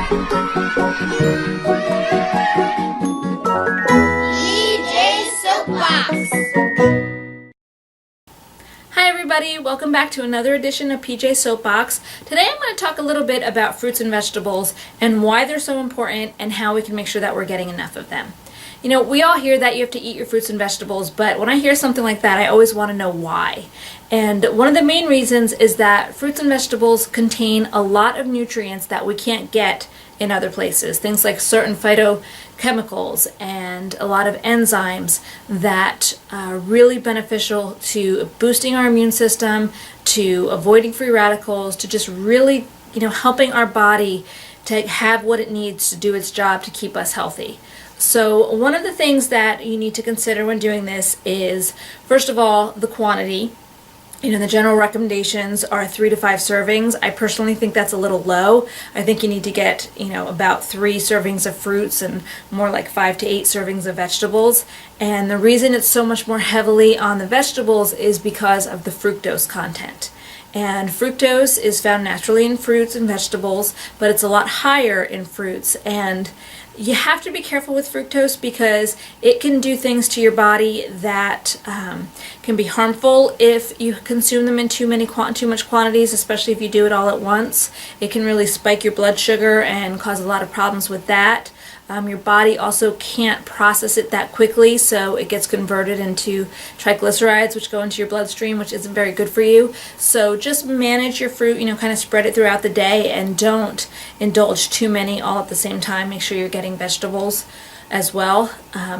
Hi everybody, welcome back to another edition of PJ Soapbox. Today I'm going to talk a little bit about fruits and vegetables and why they're so important and how we can make sure that we're getting enough of them. You know, we all hear that you have to eat your fruits and vegetables, but when I hear something like that, I always want to know why. And one of the main reasons is that fruits and vegetables contain a lot of nutrients that we can't get in other places. Things like certain phytochemicals and a lot of enzymes that are really beneficial to boosting our immune system, to avoiding free radicals, to just really, helping our body to have what it needs to do its job to keep us healthy. So one of the things that you need to consider when doing this is, first of all, the quantity. The general recommendations are 3 to 5 servings. I personally think that's a little low. I think you need to get, about 3 servings of fruits and more like 5 to 8 servings of vegetables. And the reason it's so much more heavily on the vegetables is because of the fructose content. And fructose is found naturally in fruits and vegetables, but it's a lot higher in fruits. And you have to be careful with fructose because it can do things to your body that can be harmful if you consume them in too much quantities, especially if you do it all at once. It can really spike your blood sugar and cause a lot of problems with that. Your body also can't process it that quickly, so it gets converted into triglycerides, which go into your bloodstream, which isn't very good for you. So just manage your fruit, kind of spread it throughout the day, and don't indulge too many all at the same time. Make sure you're getting vegetables as well.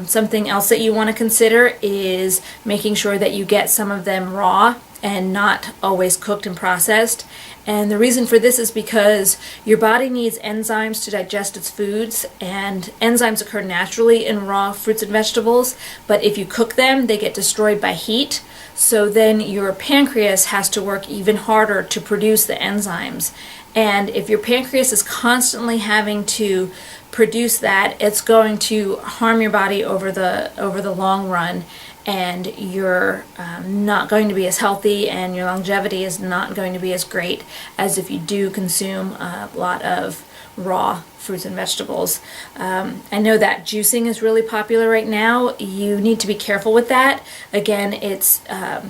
Something else that you want to consider is making sure that you get some of them raw and not always cooked and processed. And the reason for this is because your body needs enzymes to digest its foods, and enzymes occur naturally in raw fruits and vegetables, but if you cook them, they get destroyed by heat. So then your pancreas has to work even harder to produce the enzymes. And if your pancreas is constantly having to produce that, it's going to harm your body over the long run, and you're not going to be as healthy, and your longevity is not going to be as great as if you do consume a lot of raw fruits and vegetables. I know that juicing is really popular right now. You need to be careful with that. Again, it's a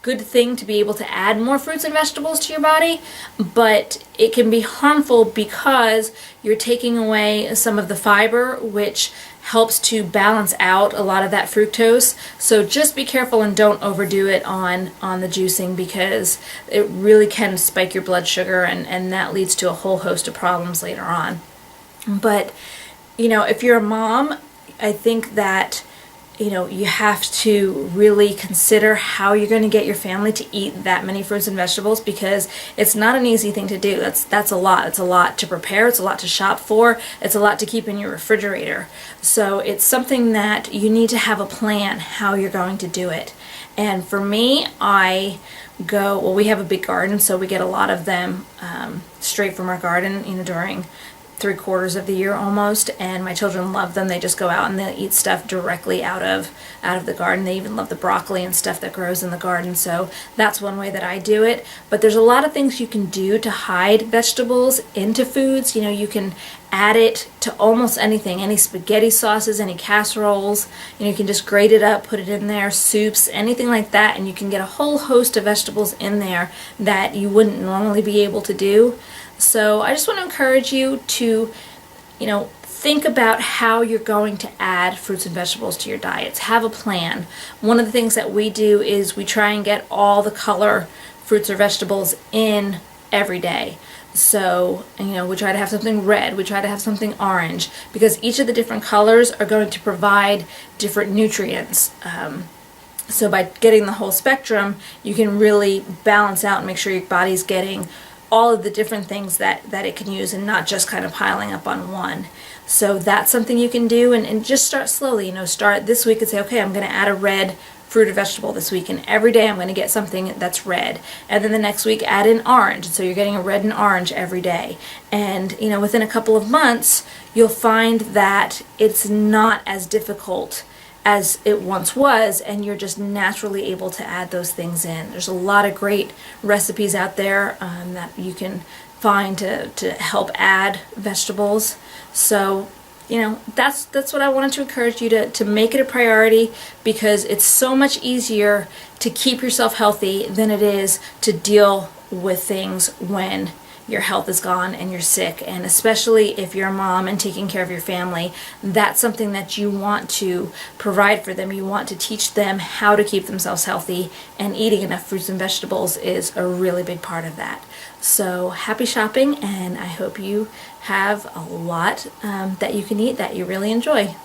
good thing to be able to add more fruits and vegetables to your body, but it can be harmful because you're taking away some of the fiber, which helps to balance out a lot of that fructose. So just be careful and don't overdo it on the juicing, because it really can spike your blood sugar, and that leads to a whole host of problems later on. But if you're a mom, I think that you have to really consider how you're going to get your family to eat that many fruits and vegetables, because it's not an easy thing to do. That's a lot. It's a lot to prepare. It's a lot to shop for. It's a lot to keep in your refrigerator. So it's something that you need to have a plan how you're going to do it. And for me, we have a big garden, so we get a lot of them straight from our garden, during 3/4 of the year almost, and my children love them. They just go out and they eat stuff directly out of the garden. They even love the broccoli and stuff that grows in the garden. So that's one way that I do it. But there's a lot of things you can do to hide vegetables into foods. You can add it to almost anything, any spaghetti sauces, any casseroles. You can just grate it up, put it in there, soups, anything like that, and you can get a whole host of vegetables in there that you wouldn't normally be able to do. So I just want to encourage you to, think about how you're going to add fruits and vegetables to your diets. Have a plan. One of the things that we do is we try and get all the color fruits or vegetables in every day. So, we try to have something red, we try to have something orange, because each of the different colors are going to provide different nutrients. So by getting the whole spectrum, you can really balance out and make sure your body's getting all of the different things that it can use, and not just kind of piling up on one. So that's something you can do, and just start slowly. Start this week and say, okay, I'm going to add a red fruit or vegetable this week, and every day I'm going to get something that's red. And then the next week add in orange, so you're getting a red and orange every day. And within a couple of months, you'll find that it's not as difficult as it once was, and you're just naturally able to add those things in. There's a lot of great recipes out there that you can find to help add vegetables. So that's what I wanted to encourage you to make it a priority, because it's so much easier to keep yourself healthy than it is to deal with things when your health is gone and you're sick. And especially if you're a mom and taking care of your family, that's something that you want to provide for them. You want to teach them how to keep themselves healthy, and eating enough fruits and vegetables is a really big part of that. So happy shopping, and I hope you have a lot that you can eat that you really enjoy.